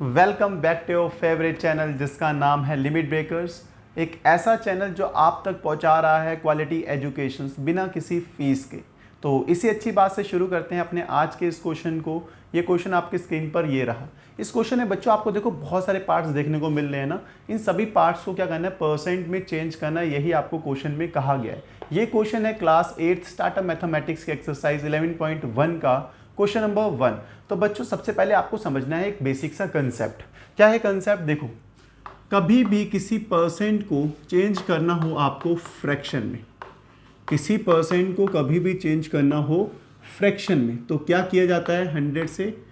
Welcome back to your favourite channel जिसका नाम है लिमिट ब्रेकर्स। एक ऐसा चैनल जो आप तक पहुंचा रहा है क्वालिटी एजुकेशन बिना किसी फीस के। तो इसी अच्छी बात से शुरू करते हैं अपने आज के इस क्वेश्चन को। ये क्वेश्चन आपकी स्क्रीन पर ये रहा। इस क्वेश्चन में बच्चों आपको देखो बहुत सारे पार्ट्स देखने को मिल रहे हैं ना। इन सभी पार्ट्स को क्या करना है, परसेंट में चेंज करना है, यही आपको क्वेश्चन में कहा गया है। ये क्वेश्चन है क्लास 8 स्टार्टअप मैथमेटिक्स के एक्सरसाइज 11.1 का क्वेश्चन नंबर 1। तो बच्चों सबसे पहले आपको समझना है एक बेसिक सा कंसेप्ट। क्या है कंसेप्ट? देखो, कभी भी किसी परसेंट को चेंज करना हो आपको फ्रैक्शन में, किसी परसेंट को कभी भी चेंज करना हो फ्रैक्शन में, तो क्या किया जाता है, 100 से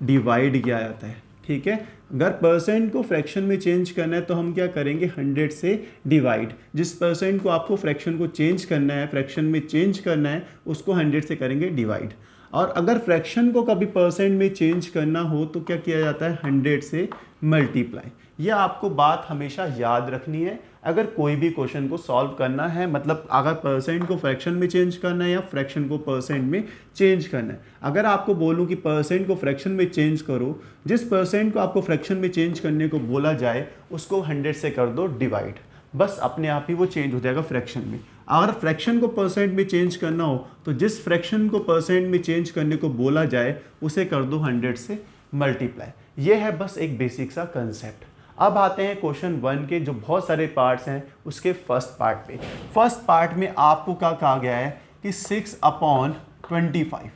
डिवाइड किया जाता है। ठीक है, अगर परसेंट को फ्रैक्शन में चेंज करना है तो हम क्या करेंगे, 100 से डिवाइड। जिस परसेंट को आपको फ्रैक्शन को चेंज करना है, फ्रैक्शन में चेंज करना है, उसको 100 से करेंगे डिवाइड। और अगर फ्रैक्शन को कभी परसेंट में चेंज करना हो तो क्या किया जाता है, 100 से मल्टीप्लाई। ये आपको बात हमेशा याद रखनी है अगर कोई भी क्वेश्चन को सॉल्व करना है। मतलब अगर परसेंट को फ्रैक्शन में चेंज करना है या फ्रैक्शन को परसेंट में चेंज करना है। अगर आपको बोलूं कि परसेंट को फ्रैक्शन में चेंज करो, जिस परसेंट को आपको फ्रैक्शन में चेंज करने को बोला जाए उसको 100 से कर दो डिवाइड, बस अपने आप ही वो चेंज हो जाएगा फ्रैक्शन में। अगर फ्रैक्शन को परसेंट में चेंज करना हो तो जिस फ्रैक्शन को परसेंट में चेंज करने को बोला जाए उसे कर दो 100 से मल्टीप्लाई। ये है बस एक बेसिक सा कंसेप्ट। अब आते हैं क्वेश्चन 1 के जो बहुत सारे पार्ट्स हैं उसके फर्स्ट पार्ट पे। फर्स्ट पार्ट में आपको क्या कहा गया है कि 6/25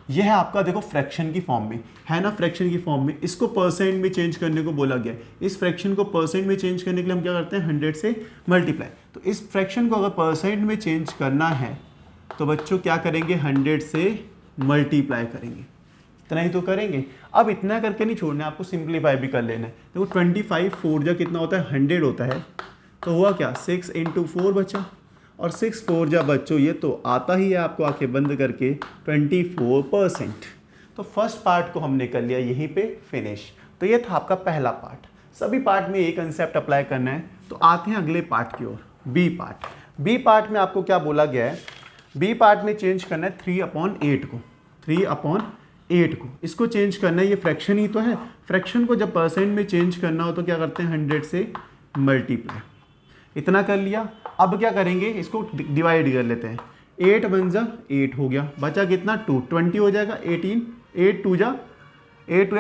यह है आपका, देखो फ्रैक्शन की फॉर्म में है ना, फ्रैक्शन की फॉर्म में इसको परसेंट में चेंज करने को बोला गया है। इस फ्रैक्शन को परसेंट में चेंज करने के लिए हम क्या करते हैं, 100 से मल्टीप्लाई। तो इस फ्रैक्शन को अगर परसेंट में चेंज करना है तो बच्चों क्या करेंगे, 100 से मल्टीप्लाई करेंगे। इतना ही तो करेंगे। अब इतना करके नहीं छोड़ना है, आपको सिंप्लीफाई भी कर लेना है। देखो 25 4 जा कितना होता है, 100 होता है। तो हुआ क्या, 6 × 4 बचा, और 6 4 जा बच्चों ये तो आता ही है आपको आंखें बंद करके 24%। तो फर्स्ट पार्ट को हमने कर लिया यहीं पे फिनिश। तो ये था आपका पहला पार्ट। सभी पार्ट में ये कंसेप्ट अप्लाई करना है। तो आते हैं अगले पार्ट की ओर, बी पार्ट। बी पार्ट में आपको क्या बोला गया है, बी पार्ट में चेंज करना है 3/8 को, 3/8 को इसको चेंज करना है। ये फ्रैक्शन ही तो है, फ्रैक्शन को जब परसेंट में चेंज करना हो तो क्या करते हैं, 100 से मल्टीप्लाई। इतना कर लिया। अब क्या करेंगे, इसको डिवाइड कर लेते हैं। 8 बन जा 8 हो गया, बचा कितना 2, 20 हो जाएगा। 18 8 2 जा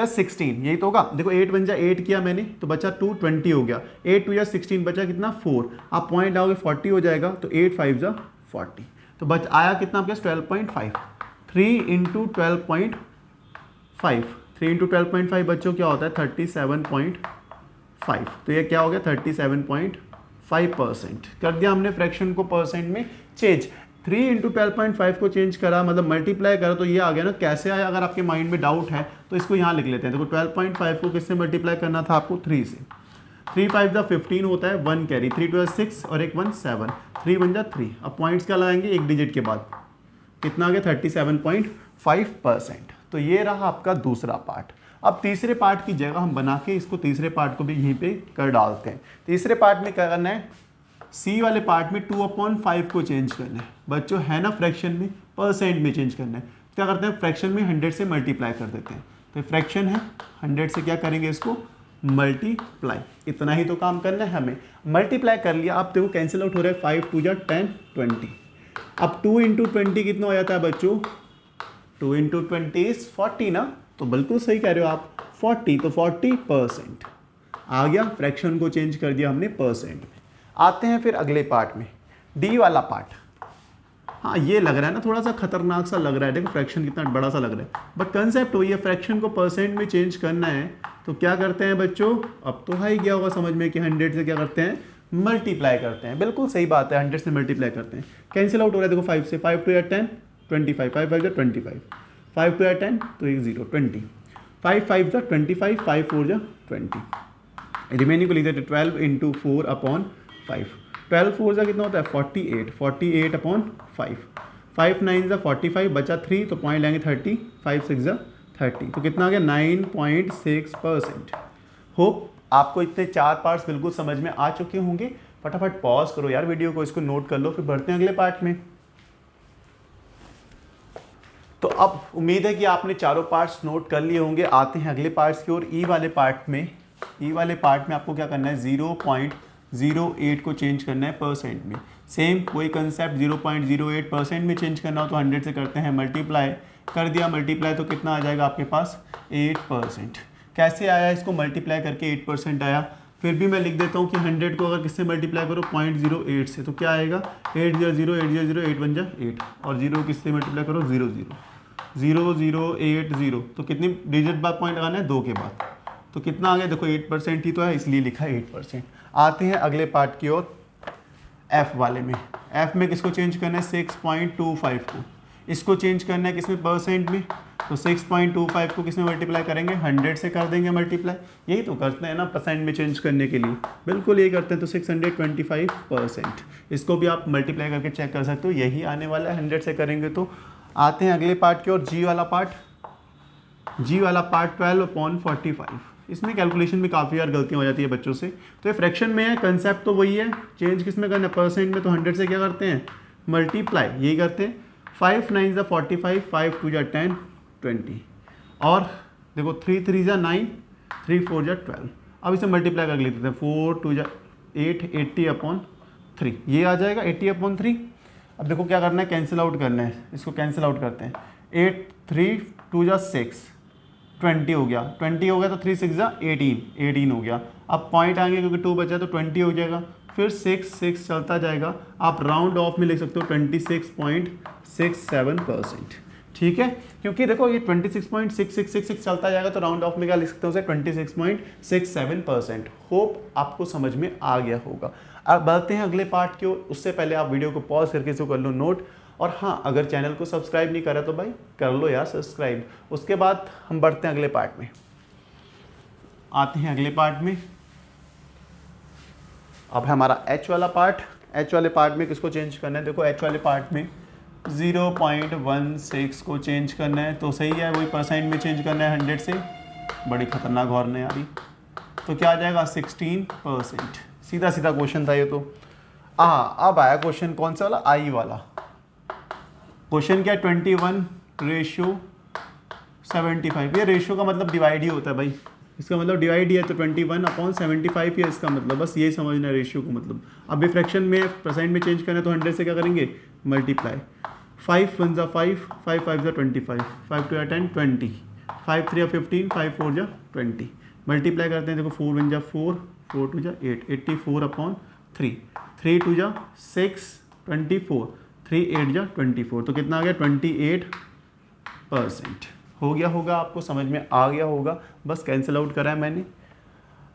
16, यही तो होगा। देखो 8 बन जा 8 किया मैंने तो बचा 2, 20 हो गया। 8 2 जा 16 बचा कितना 4। आप पॉइंट आओगे 40 हो जाएगा। तो 8 5 जा 40, तो बच आया कितना आपके 12.5। 3 × 12.5, 3 × 12.5 बच्चों क्या होता है 37.5। तो ये क्या हो गया 37.5%। कर दिया हमने फ्रैक्शन को परसेंट में चेंज। 3 × 12.5 को चेंज करा, मतलब मल्टीप्लाई करा, तो ये आ गया ना। कैसे आया, अगर आपके माइंड में डाउट है तो इसको यहाँ लिख लेते हैं। देखो 12.5 को किससे मल्टीप्लाई करना था आपको, 3 से। 3 5 जा 15 होता है, 1 कैरी, 3 2 6 और एक 1 7, 3 बन जा 3। अब पॉइंट्स क्या लगाएंगे, एक डिजिट के बाद कितना आ गया 37.5%। तो ये रहा आपका दूसरा पार्ट। अब तीसरे पार्ट की जगह हम बना के इसको तीसरे पार्ट को भी यहीं पे कर डालते हैं। तीसरे पार्ट में क्या करना है, सी वाले पार्ट में 2/5 को चेंज करना है बच्चों, है ना। फ्रैक्शन में परसेंट में चेंज करना है। क्या करते हैं, फ्रैक्शन में 100 से मल्टीप्लाई कर देते हैं। तो फ्रैक्शन है, 100 से क्या करेंगे, इसको मल्टीप्लाई। इतना ही तो काम करना है हमें। मल्टीप्लाई कर लिया। अब देखो कैंसिल आउट हो रहा है, 5 2 जा 10 20। अब 2 × 20 कितना हो जाता है बच्चों, 2 × 20 इज 40 ना। तो बिल्कुल सही कह रहे हो आप, 40। तो 40% आ गया, फ्रैक्शन को चेंज कर दिया हमने परसेंट में। आते हैं फिर अगले पार्ट में, डी वाला पार्ट। हाँ ये लग रहा है ना, थोड़ा सा खतरनाक सा लग रहा है। देखो फ्रैक्शन कितना बड़ा सा लग रहा है, बट कंसेप्ट वही है। फ्रैक्शन को परसेंट में चेंज करना है तो क्या करते हैं बच्चों, अब तो हाई गया होगा समझ में कि 100 से क्या करते हैं, मल्टीप्लाई करते हैं। बिल्कुल सही बात है, 100 से मल्टीप्लाई करते हैं। कैंसिल आउट हो रहा है देखो 5 से, 5 2 या 10 25, 5 5 जा 25, 5 2 या 10 तो 1 0 20, 5 5 जा 25, 5 4 जा 20। रिमेनिंग को लिख देते 12 × 4/5। 12 4 जा कितना होता है 48, 48/5। 5 9 जा 45, बचा 3 तो पॉइंट लेंगे 30, 5 6 जा 30। तो कितना आ गया 9.6%। होप आपको इतने 4 पार्ट्स बिल्कुल समझ में आ चुके होंगे। फटाफट पॉज करो यार वीडियो को, इसको नोट कर लो, फिर बढ़ते हैं अगले पार्ट में। तो अब उम्मीद है कि आपने चारों पार्ट्स नोट कर लिए होंगे। आते हैं अगले पार्ट्स की ओर। ई वाले पार्ट में आपको क्या करना है, 0.08 को चेंज करना है परसेंट में। सेम कोई कंसेप्ट, 0.08% में चेंज करना हो तो 100 से करते हैं मल्टीप्लाई। कर दिया मल्टीप्लाई तो कितना आ जाएगा आपके पास, 8%। कैसे आया, इसको मल्टीप्लाई करके 8% आया। फिर भी मैं लिख देता हूँ कि 100 को अगर किससे मल्टीप्लाई करो, 0.08 से, तो क्या आएगा 8 0 0 8 0 0 8 1 जा 8, और 0 किससे मल्टीप्लाई करो, 0 0 0 0 8 0। तो कितनी डिजिट बाद पॉइंट लगाना है, 2 के बाद। तो कितना आ गया, देखो 8% ही तो है, इसलिए लिखा है 8%। आते हैं अगले पार्ट की ओर, एफ वाले में। एफ में किसको चेंज करना है, 6.25 को। इसको चेंज करना है किसमें, परसेंट में। तो 6.25 को किसमें मल्टीप्लाई करेंगे, 100 से कर देंगे मल्टीप्लाई। यही तो करते हैं ना परसेंट में चेंज करने के लिए, बिल्कुल यही करते हैं। तो 625%, इसको भी आप मल्टीप्लाई करके चेक कर सकते हो, यही आने वाला है 100 से करेंगे तो। आते हैं अगले पार्ट की ओर, जी वाला पार्ट। 12/45। इसमें कैलकुलेशन में काफ़ी यार गलतियाँ हो जाती है बच्चों से। तो ये फ्रैक्शन में है, कंसेप्ट तो वही है, चेंज किस में करना है, परसेंट में। तो 100 से क्या करते हैं, मल्टीप्लाई, यही करते हैं। 5 9 ज़ा 45, 5 2 ज़ा 10 20, और देखो 3 3 ज़ा 9, 3 4 ज़ा 12। अब इसे मल्टीप्लाई करके लिख देते हैं, 4 2 ज़ा 8, 80/3, ये आ जाएगा 80/3। अब देखो क्या करना है, कैंसिल आउट करना है, इसको कैंसिल आउट करते हैं। 8 3 2 ज़ा 6, 20 हो गया। 20 हो गया तो 3 6 ज़ा 18 हो गया। अब पॉइंट आएंगे क्योंकि 2 बचा तो 20 हो जाएगा। फिर 6 चलता जाएगा, आप राउंड ऑफ में लिख सकते हो 26.67%। ठीक है, क्योंकि देखो ये 26.6666 चलता जाएगा तो राउंड ऑफ में क्या लिख सकते हो, 26.67%। होप आपको समझ में आ गया होगा। अब बढ़ते हैं अगले पार्ट की ओर। उससे पहले आप वीडियो को पॉज करके इसको कर लो नोट। और हाँ, अगर चैनल को सब्सक्राइब नहीं करा तो भाई कर लो यार सब्सक्राइब। उसके बाद हम बढ़ते हैं अगले पार्ट में। आते हैं अगले पार्ट में, अब है हमारा एच वाला पार्ट। एच वाले पार्ट में किसको चेंज करना है, देखो एच वाले पार्ट में 0.16 को चेंज करना है। तो सही है, वही परसेंट में चेंज करना है 100 से। बड़ी खतरनाक हॉर्न है यार ये। तो क्या आ जाएगा, 16%। सीधा सीधा क्वेश्चन था ये तो। अब आया क्वेश्चन कौन सा वाला, आई वाला। क्वेश्चन क्या, 21/75। ये रेशियो का मतलब डिवाइड ही होता है भाई, इसका मतलब डिवाइड ही है। तो 21/75 ही है इसका मतलब, बस ये समझना है रेशियो को मतलब। अब भी फ्रैक्शन में परसेंट में चेंज करना है तो 100 से क्या करेंगे, मल्टीप्लाई। 5 1 ज़ा 5, 5 5 ज़ा 25, 5 2 ज़ा 10 20, 5 3 ज़ा 15, 5 4 ज़ा 20। मल्टीप्लाई करते हैं, देखो 4 1 ज़ा 4, 4 2 ज़ा 8, 84/3, 3 2 ज़ा 6, 24, 3 8 ज़ा 24। तो कितना आ गया, 28%। हो गया होगा, आपको समझ में आ गया होगा, बस कैंसिल आउट करा है मैंने।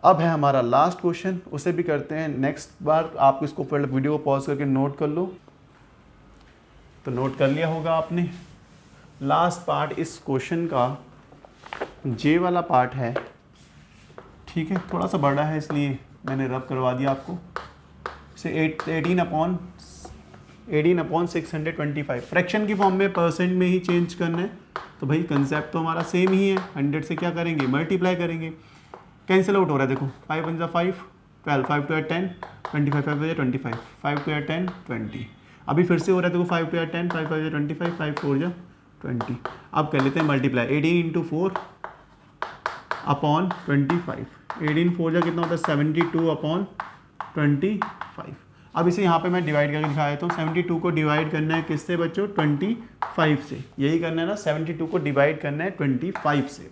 अब है हमारा लास्ट क्वेश्चन, उसे भी करते हैं नेक्स्ट बार। आप इसको फिर वीडियो को पॉज करके नोट कर लो। तो नोट कर लिया होगा आपने। लास्ट पार्ट इस क्वेश्चन का जे वाला पार्ट है। ठीक है, थोड़ा सा बड़ा है इसलिए मैंने रब करवा दिया आपको। से 18/625 फ्रैक्शन की फॉर्म में परसेंट में ही चेंज करना है। तो भाई कंसेप्ट तो हमारा सेम ही है, 100 से क्या करेंगे, मल्टीप्लाई करेंगे। कैंसिल आउट हो रहा है, देखो 5 1 ज़ा 5, 12, 5 2 ज़ा 10, 25, 5 2 ज़ा 25, 5 2 ज़ा 10 20। अभी फिर से हो रहा है, देखो 5 2 ज़ा 10, 5 5 ज़ा 25, 5 4 ज़ा 20। अब कर लेते हैं मल्टीप्लाई, 18 × 4/25। 18 4 ज़ा कितना होता है, 72/25। अब इसे यहाँ पे मैं डिवाइड करके दिखा देता हूँ। 72 को डिवाइड करना है किससे बच्चों, 25 से। यही करना है ना, 72 को डिवाइड करना है 25 से।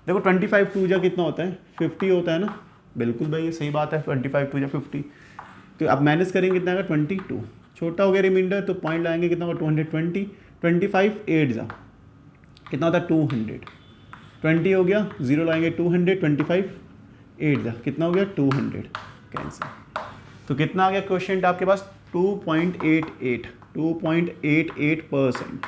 देखो 25 2 जा कितना होता है, 50 होता है ना। बिल्कुल भाई ये सही बात है, 25 2 जा 50। तो अब माइनस करेंगे कितना आएगा, 22। छोटा हो गया रिमाइंडर तो पॉइंट लाएंगे कितना होगा, 220। 25 8 जा कितना होता है, 200। 20 हो गया, 0 लाएंगे 200, 25 8 जा कितना हो गया, 200। कैंसिल। तो कितना आ गया क्वेश्चन आपके पास, 2.88%।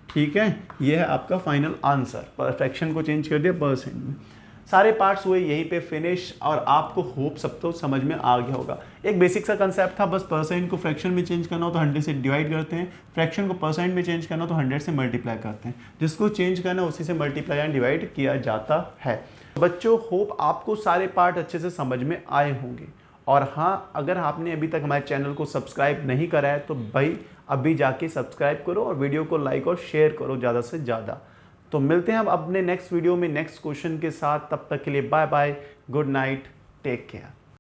ठीक है, ये है आपका फाइनल आंसर। फ्रैक्शन को चेंज कर दिया परसेंट में। सारे पार्ट्स हुए यहीं पे फिनिश, और आपको होप सब तो समझ में आ गया होगा। एक बेसिक सा कंसेप्ट था, बस परसेंट को फ्रैक्शन में चेंज करना हो तो 100 से डिवाइड करते हैं, फ्रैक्शन को परसेंट में चेंज करना हो तो 100 से मल्टीप्लाई करते हैं। जिसको चेंज करना है उसी से मल्टीप्लाई एंड डिवाइड किया जाता है। बच्चों होप आपको सारे पार्ट अच्छे से समझ में आए होंगे। और हाँ, अगर आपने अभी तक हमारे चैनल को सब्सक्राइब नहीं करा है तो भाई अभी जाके सब्सक्राइब करो और वीडियो को लाइक और शेयर करो ज़्यादा से ज़्यादा। तो मिलते हैं अब अपने नेक्स्ट वीडियो में नेक्स्ट क्वेश्चन के साथ। तब तक के लिए bye bye, good night, take care.